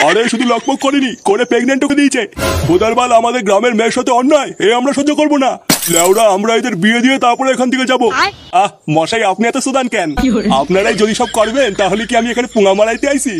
আরে শুধু লকপক করেনি, করে প্রেগনেন্ট ওকে দিয়েছে। ভোদারবাল আমাদের গ্রামের মেয়ের সাথে অন্যায়, এ আমরা সহ্য করবো না। লেওরা আমরা এদের বিয়ে দিয়ে তারপরে এখান থেকে যাবো। মশাই আপনি এত সুদান কেন? আপনারাই যদি সব করবেন তাহলে কি আমি এখানে পুঙা মারাইতে আইছি?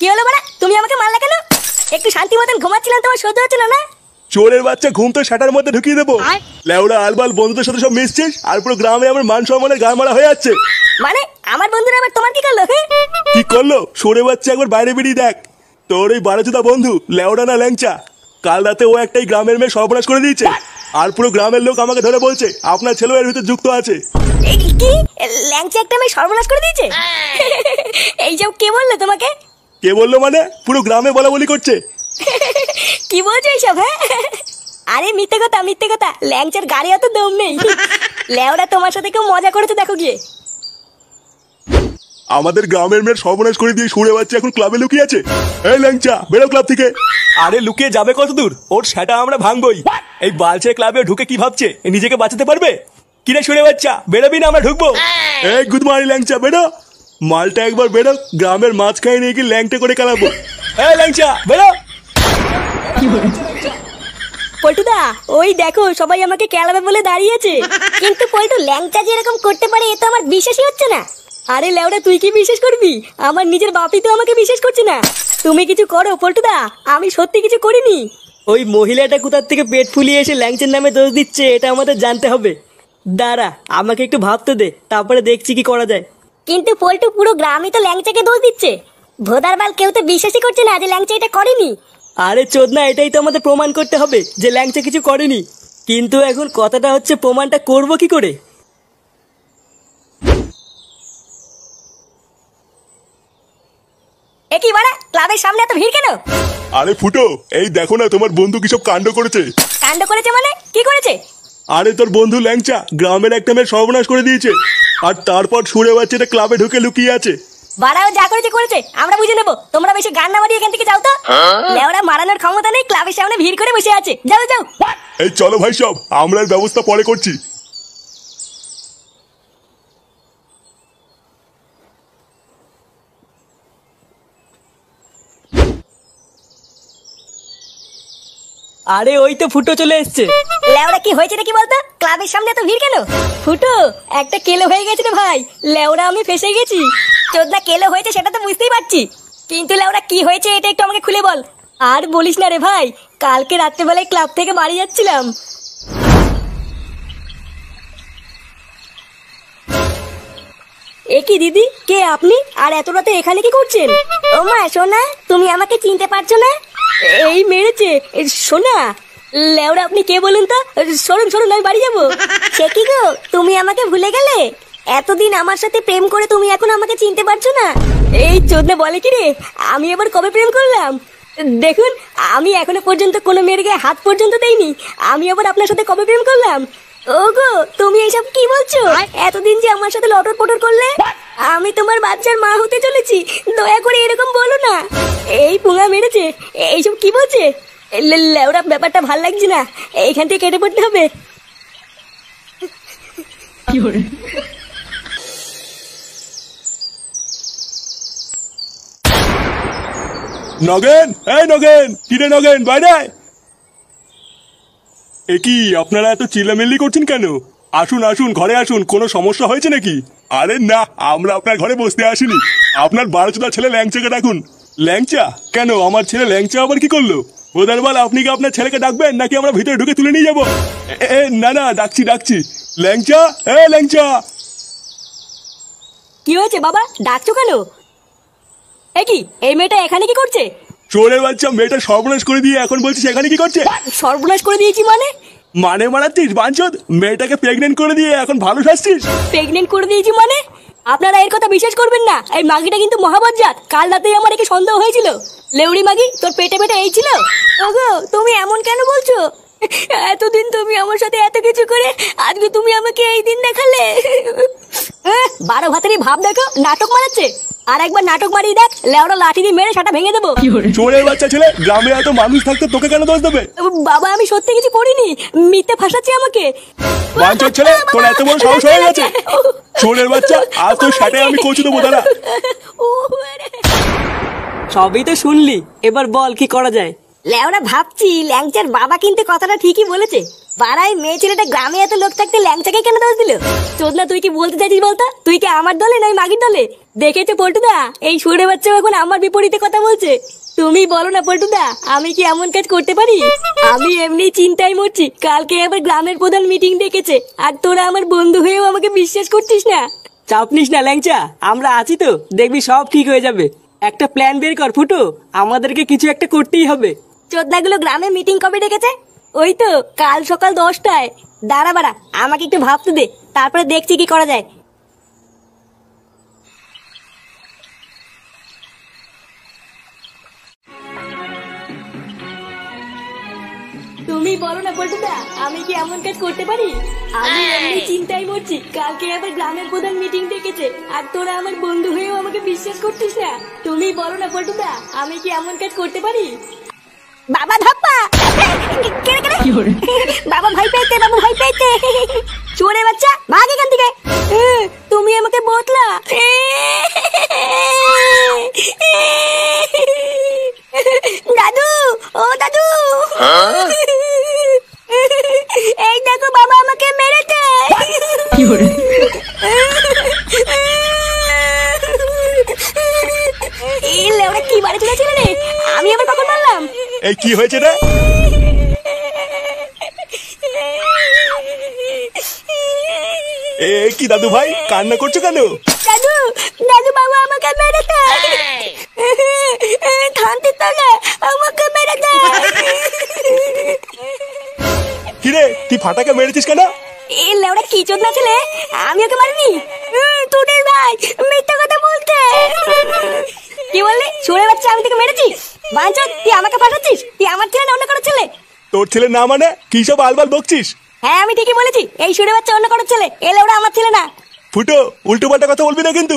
কি হলো বাড়া, তুমি আমাকে মারলা কেন? একটু শান্তি মতন ঘুমাচ্ছিলাম, তোমার সহ্য হচ্ছিল না? চোরের বাচ্চা, ঘুম তো শাটার মধ্যে ঢুকিয়ে দেবো। লেওরা আলবাল বন্ধুদের সাথে সব মিশছিস, আর পুরো গ্রামে আমার মান সম্মানের গা মারা হয়ে যাচ্ছে। মানে আমার বন্ধুরা আবার তোমার কি করলো? কি করলো? সরে বাচ্চা একবার বাইরে বেরিয়ে দেখ। তোর ওই বারোচোদা বন্ধু লেওড়া না ল্যাংচা, কাল রাতে ও একটাই গ্রামের মেয়ে সর্বনাশ করে দিয়েছে। আর পুরো গ্রামের লোক আমাকে ধরে বলছে আপনার ছেলে এর ভিতরে যুক্ত আছে। কি ল্যাংচা একটা মেয়ে সর্বনাশ করে দিয়েছে? এইসব কে বললো তোমাকে? কে বললো মানে? পুরো গ্রামে বলা বলি করছে। কি বলছো এইসব? হ্যাঁ আরে মিথ্যে কথা, মিথ্যে কথা। ল্যাংচার গাড়ি অত দম নেই। লেওরা তোমার সাথে কেউ মজা করেছে দেখো গিয়ে। আমাদের গ্রামের মেয়ের সর্বনাশ করে দিয়ে সরে বাচ্চা এখন ক্লাবে লুকিয়ে আছে। এই ল্যাংচা বেরো ক্লাব থেকে। আরে লুকিয়ে যাবে কত দূর? ওর সেটা আমরা ভাঙবই। এই বালছে ক্লাবে ঢুকে কি ভাবছে নিজেকে বাঁচাতে পারবে? কিরে সরে বাচ্চা, বেরোবি না আমরা ঢুকবো? এই গুড মর্নিং ল্যাংচা, বেরো। মালটা একবার বেরো, গ্রামের মাঝখানে নিয়ে গিয়ে ল্যাংটা করে খেলাবো। এই ল্যাংচা বেরো। পল্টুদা ওই দেখো সবাই আমাকে খেলাবে বলে দাঁড়িয়েছে। কিন্তু পল্টু ল্যাংচা যে এরকম করতে পারে এ তো আমার বিশ্বাসই হচ্ছে না। আরে লেওরা তুই কি বিশ্বাস করবি? আমার নিজের বাপই তো আমাকে বিশ্বাস করছে না। তুমি কিছু করো পল্টুদা, আমি সত্যি কিছু করিনি। ওই মহিলাটা কোথার থেকে পেট ফুলিয়ে এসে ল্যাংচার নামে দোষ দিচ্ছে এটা আমাদের জানতে হবে। দাঁড়া আমাকে একটু ভাবতে দে, তারপরে দেখছি কি করা যায়। কিন্তু পল্টু পুরো গ্রামই তো ল্যাংচাকে দোষ দিচ্ছে। ভোদারবাল কেউ তো বিশ্বাসই করছে না যে ল্যাংচা এটা করেনি। আরে চোদনা, এটাই তো আমাদের প্রমাণ করতে হবে যে ল্যাংচা কিছু করেনি। কিন্তু এখন কথাটা হচ্ছে প্রমাণটা করব কি করে? একই বাড়া, ক্লাবের সামনে এত ভিড় কেন? আরে ফুটো, এই দেখো না তোমার বন্ধু কি সব কাণ্ড করেছে। কাণ্ড করেছে মানে কি করেছে? আরে তোর বন্ধু ল্যাংচা গ্রামের একটা মেয়ের সর্বনাশ করে দিয়েছে, আর তারপর সুরে বাচ্চাটা ক্লাবে ঢুকে লুকিয়ে আছে। বাড়াও যা করেছে করেছে, আমরা বুঝে নেবো। তোমরা বেশি গান না মারিয়ে এখান থেকে যাও তো। লেওরা মারানোর ক্ষমতা নেই, ক্লাবের সামনে ভিড় করে বসে আছে। যাও যাও। এই চলো ভাই সব, আমরা এর ব্যবস্থা পরে করছি। আরে ওই তো ফুটো চলে এসছে। লেওরা কি হয়েছে নাকি বলতো? ক্লাবের সামনে এত ভিড় কেন? ফুটো একটা কেলো হয়ে গেছে রে ভাই। লেওরা আমি ফেসে গেছি। চোদনা কেলো হয়েছে সেটা তো বুঝতেই পারছি, কিন্তু লেওরা কি হয়েছে এটা একটু আমাকে খুলে বল। আর বলিস না রে ভাই, কালকে রাত্রেবেলায় ক্লাব থেকে বাড়ি যাচ্ছিলাম। একই দিদি, কে আপনি? আর এত রাতে এখানে কি করছেন? ও মা সোনা, তুমি আমাকে চিনতে পারছো না? এই মেরেছে সোনা। লেওরা আপনি কে বলুন তো? সরুন সরুন, আমি বাড়ি যাবো। সে কি গো, তুমি আমাকে ভুলে গেলে? এতদিন আমার সাথে প্রেম করে তুমি এখন আমাকে চিনতে পারছো না? এই চোদনা বলে কি রে, আমি এবার কবে প্রেম করলাম? দেখুন আমি এখনো পর্যন্ত কোনো মেয়ের গায়ে হাত পর্যন্ত দেইনি, আমি আবার আপনার সাথে কবে প্রেম করলাম? ওগো তুমি এইসব কি বলছো? এতদিন যে আমার সাথে লটর পটর করলে, আমি তোমার বাচ্চার মা হতে চলেছি, দয়া করে এরকম বলো না। এই পুঙা মেরেছে, এইসব কি বলছে? লেওরা ব্যাপারটা ভাল লাগছে না, এইখান থেকে কেটে পড়তে হবে। নগেন, এই নগেন, কিরে নগেন বাইরে। এ কি আপনারা এত চিল্লামিল্লি করছেন কেন? আসুন আসুন, ঘরে আসুন, কোনো সমস্যা হয়েছে নাকি? আরে না, আমরা আপনার ঘরে বসতে আসিনি। আপনার বারোচোদা ছেলে ল্যাংচাকে ডাকুন। ল্যাংচা? কেন, আমার ছেলে ল্যাংচা আবার কি করলো? বোধারবাল আপনি কি আপনার ছেলেকে ডাকবেন নাকি আমরা ভিতরে ঢুকে তুলে নিয়ে যাবো? না না, ডাকছি ডাকছি। ল্যাংচা, ল্যাংচা। কি হয়েছে বাবা, ডাকছো কেন? একই এই মেয়েটা এখানে কি করছে? চোরের বাচ্চা, মেয়েটা সর্বনাশ করে দিয়ে এখন বলছিস এখানে কি করছে? সর্বনাশ করে দিয়েছি মানে? মানে মারাচ্ছিস বাঞ্চদ? মেয়েটাকে প্রেগনেন্ট করে দিয়ে এখন ভালো শাসছিস? প্রেগনেন্ট করে দিয়েছি মানে? আপনারা এর কথা বিশ্বাস করবেন না, এই মাগিটা কিন্তু মহাবজ্জাত। কাল রাতেই আমার একে সন্দেহ হয়েছিল। লেউড়ি মাগি, তোর পেটে পেটে এই ছিল? ওগো তুমি এমন কেন বলছো? এতদিন তুমি আমার সাথে এত কিছু করে আজকে তুমি আমাকে এই দিন দেখালে। 12 ভাতেরই ভাব দেখো, নাটক মারাচ্ছে। আর একবার নাটক মারিয়ে দেখ, লেওড়া লাঠি দিয়ে মেরে সেটা ভেঙে দেবো। চোরের বাচ্চা ছেলে, গ্রামে এত মানুষ থাকতে তোকে কেন দোষ দেবে? বাবা আমি সত্যি কিছু করিনি, মিথ্যে ফাঁসাচ্ছি আমাকে। বাঞ্চোর ছেলে, তোর এত বড় সাহস হয়ে গেছে? চোরের বাচ্চা, আজ তোর সাথে আমি কচু দেবো দাঁড়া। সবই তো শুনলি, এবার বল কি করা যায়। লেওরা ভাবছি ল্যাংচার বাবা কিন্তু কথাটা ঠিকই বলেছে। পাড়ায় মেয়ে ছেলেটা গ্রামে এত লোক থাকতে ল্যাংচাকে কেন দোষ দিল? চোদনা তুই কি বলতে চাইছিস বলতো? তুই কি আমার দলে নয় মাগির দলে? দেখেছো পল্টুদা, এই সুরে বাচ্চা এখন আমার বিপরীতে কথা বলছে। তুমি বলো না পল্টুদা, আমি কি এমন কাজ করতে পারি? আমি এমনি চিন্তায় মরছি, কালকে আবার গ্রামের প্রধান মিটিং ডেকেছে, আর তোরা আমার বন্ধু হয়েও আমাকে বিশ্বাস করছিস না। চাপ নিস না ল্যাংচা, আমরা আছি তো, দেখবি সব ঠিক হয়ে যাবে। একটা প্ল্যান বের কর ফুটো, আমাদেরকে কিছু একটা করতেই হবে। চোদনাগুলো গ্রামে মিটিং কবে ডেকেছে? ওই তো কাল সকাল 10টায়। দাঁড়া বাড়া, আমাকে একটু ভাবতে দে, তারপরে দেখছি কি করা যায়। তুমি বলো না পল্টুদা, আমি কি এমন কাজ করতে পারি? আমি এমনি চিন্তায় মরছি, কালকে আবার গ্রামের প্রধান মিটিং ডেকেছে, আর তোরা আমার বন্ধু হয়েও আমাকে বিশ্বাস করছিস না। তুমি বলো না পল্টুদা, আমি কি এমন কাজ করতে পারি? বাবা ধাপ্পা, বাবা ভাই পেয়েছে, বাবা ভাই পেয়েছে। চোরে বাচ্চা, ভাগ এখান থেকে। তুমি আমাকে বতলা। দাদু, ও দাদু, এই দেখো বাবা আমাকে মেরেছে। ওরা কি বাড়ি চলেছিল রে? আমি আবার কখন মারলাম? এই কি হয়েছে রে? কি দাদু ভাই, কান্না করছো কেন? দাদু, দাদু বাবা আমাকে মেরেছে। থামতে তোলে, আমাকে মেরেছে। কিরে, তুই ফাটাকে মেরেছিস কেন? এই লেওড়া কি চোদনা ছেলে, আমি ওকে মারিনি। তোদের ভাই মিথ্যা কথা বলতে। কি বললি? চোরে বাচ্চা, আমি তোকে মেরেছি? বাঞ্চোদ, তুই আমাকে ফাঁসাচ্ছিস? তুই আমার ছেলে না অন্য কারোর ছেলে? তোর ছেলে না মানে কি সব আলবাল বকছিস? হ্যাঁ আমি ঠিকই বলেছি, এই সুরে বাচ্চা অন্য কারোর ছেলে, এ লেওড়া আমার ছেলে না। ফুটো, উল্টো পাল্টা কথা বলবি না কিন্তু।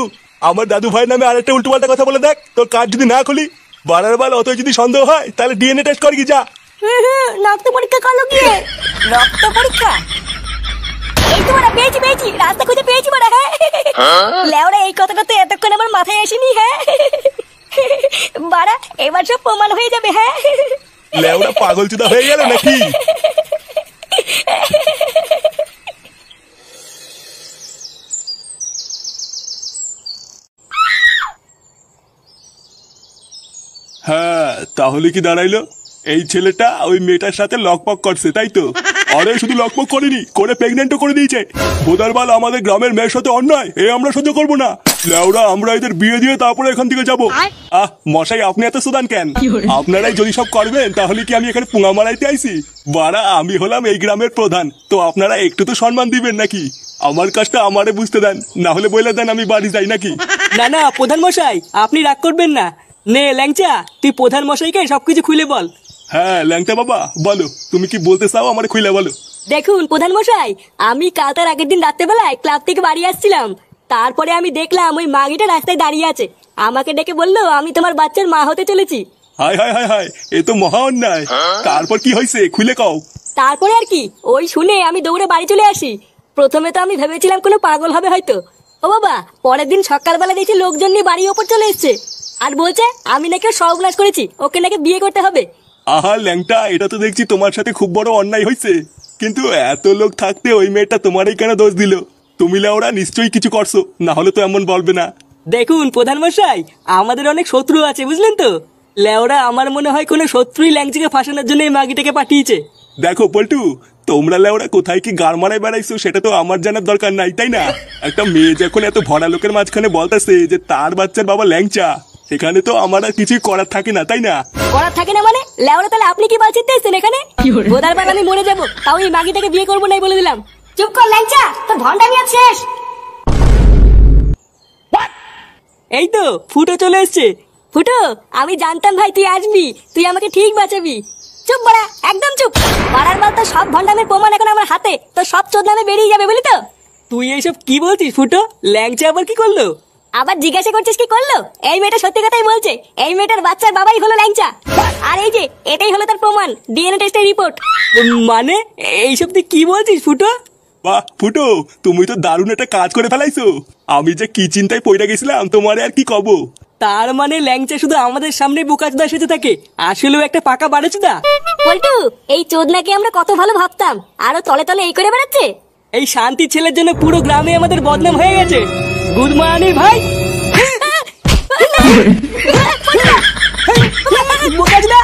আমার দাদু ভাই নামে আরেকটা উল্টো পাল্টা কথা বলে দেখ, তোর কাজ যদি না খুলি। বাড়ার বাল, অত যদি সন্দেহ হয় তাহলে ডিএনএ টেস্ট কর কি যা। রক্ত পরীক্ষা করলো গিয়ে। রক্ত পরীক্ষা? এই তো বড়া, পেয়েছি পেয়েছি, রাস্তা খুঁজে পেয়েছি বড়া। হ্যাঁ লেওড়া, এই কথাটা তো এতক্ষণ আমার মাথায় আসেনি। হ্যাঁ বাড়া, এবার সব প্রমাণ হয়ে যাবে। হ্যাঁ লেওড়া পাগল চুদা হয়ে গেল নাকি? হ্যাঁ, তাহলে কি দাঁড়াইলো? এই ছেলেটা ওই মেয়েটার সাথে লকপক করছে, তাই তো? আরে শুধু লকপক করেনি, করে প্রেগনেন্টও করে দিয়েছে। বোদারবাল, আমাদের গ্রামের মেয়ের সাথে অন্যায় এ আমরা সহ্য করবো না। লেওরা, আমরা এদের বিয়ে দিয়ে তারপরে এখান থেকে যাবো। মশাই, আপনি এত সুদান কেন? আপনারাই যদি সব করবেন তাহলে কি আমি এখানে পুঙা মারাইতে আইছি? বাড়া, আমি হলাম এই গ্রামের প্রধান, তো আপনারা একটু তো সম্মান দিবেন নাকি? আমার কাজটা আমারে বুঝতে দেন, না হলে বলে দেন আমি বাড়ি যাই নাকি? না না প্রধান মশাই, আপনি রাগ করবেন না। নে ল্যাংচা, তুই প্রধান মশাইকে সবকিছু খুলে বল। হ্যাঁ ল্যাংটা বাবা, বলো তুমি কি বলতে চাও, আমার খুলে বলো। দেখুন প্রধান মশাই, আমি কাল তার আগের দিন রাত্রেবেলায় ক্লাব থেকে বাড়ি আসছিলাম। তারপরে আমি দেখলাম ওই মাগিটা রাস্তায় দাঁড়িয়ে আছে। আমাকে ডেকে বললো আমি তোমার বাচ্চার মা হতে চলেছি। হায় হায় হায় হায়, এ তো মহা অন্যায়। তারপর কি হয়েছে খুলে কও। তারপরে আর কি, ওই শুনে আমি দৌড়ে বাড়ি চলে আসি। প্রথমে তো আমি ভেবেছিলাম কোনো পাগল হবে হয়তো। ও বাবা, পরের দিন সকালবেলা দেখছি লোকজন নিয়ে বাড়ির ওপর চলে এসছে, আর বলছে আমি নাকি সর্বনাশ করেছি, ওকে নাকি বিয়ে করতে হবে। আহা ল্যাংটা, এটা তো দেখছি তোমার সাথে খুব বড় অন্যায় হয়েছে। কিন্তু এত লোক থাকতে ওই মেয়েটা তোমারই কেন দোষ দিল? তুমি লেওরা নিশ্চয়ই কিছু করছো, না হলে তো এমন বলবে না। দেখুন প্রধান মশাই, আমাদের অনেক শত্রু আছে বুঝলেন তো। লেওরা, আমার মনে হয় কোনো শত্রুই ল্যাংচাকে ফাঁসানোর জন্য এই মাগিটাকে পাঠিয়েছে। দেখো পল্টু, তোমরা লেওরা কোথায় কি গাড় মারায় বেড়াইছো সেটা তো আমার জানার দরকার নাই, তাই না? একটা মেয়ে যখন এত ভরা লোকের মাঝখানে বলতেছে যে তার বাচ্চার বাবা ল্যাংচা, সেখানে তো আমার আর কিছুই করার থাকে না, তাই না? করার থাকে না মানে? লেওরা, তাহলে আপনি কি বলছেন এখানে? বোধার বার আমি মরে যাবো, তাও এই মাগিটাকে বিয়ে করবো নাই বলে দিলাম। চুপ কর ল্যাংচা, তোর ভন্ডামি আজ শেষ। এই তো ফুটো চলে এসছে। ফুটো, আমি জানতাম ভাই তুই আসবি, তুই আমাকে ঠিক বাঁচাবি। চুপ বড়া, একদম চুপ। পাড়ার মাল তো সব ভন্ডামের প্রমাণ এখন আমার হাতে, তো সব চোদনামে বেরিয়ে যাবে বলি তো। তুই এইসব কি বলছিস ফুটো? ল্যাংচা আবার কি করলো? আবার জিজ্ঞাসা করছিস কি করলো? এই মেয়েটা সত্যি কথাই বলছে, এই মেয়েটার বাচ্চার বাবাই হলো ল্যাংচা। আর এই যে এটাই হলো তার প্রমাণ, ডিএনএ টেস্টের রিপোর্ট। মানে এইসব তুই কি বলছিস ফুটো? বাহ ফুটো, তুমি তো দারুণ একটা কাজ করে ফেলাইছো। আমি যে কি চিন্তায় পড়ে গেছিলাম তোমারে আর কি কব। তার মানে ল্যাংচা শুধু আমাদের সামনে বোকাচোদা সেজে থাকে, আসলেও একটা পাকা বাড়েচোদা। পল্টু, এই চোদনাকে আমরা কত ভালো ভাবতাম, আরো তলে তলে এই করে বেড়াচ্ছে। এই শান্তি ছেলের জন্য পুরো গ্রামে আমাদের বদনাম হয়ে গেছে। গুড মর্নিং ভাই। বোকাচোদা।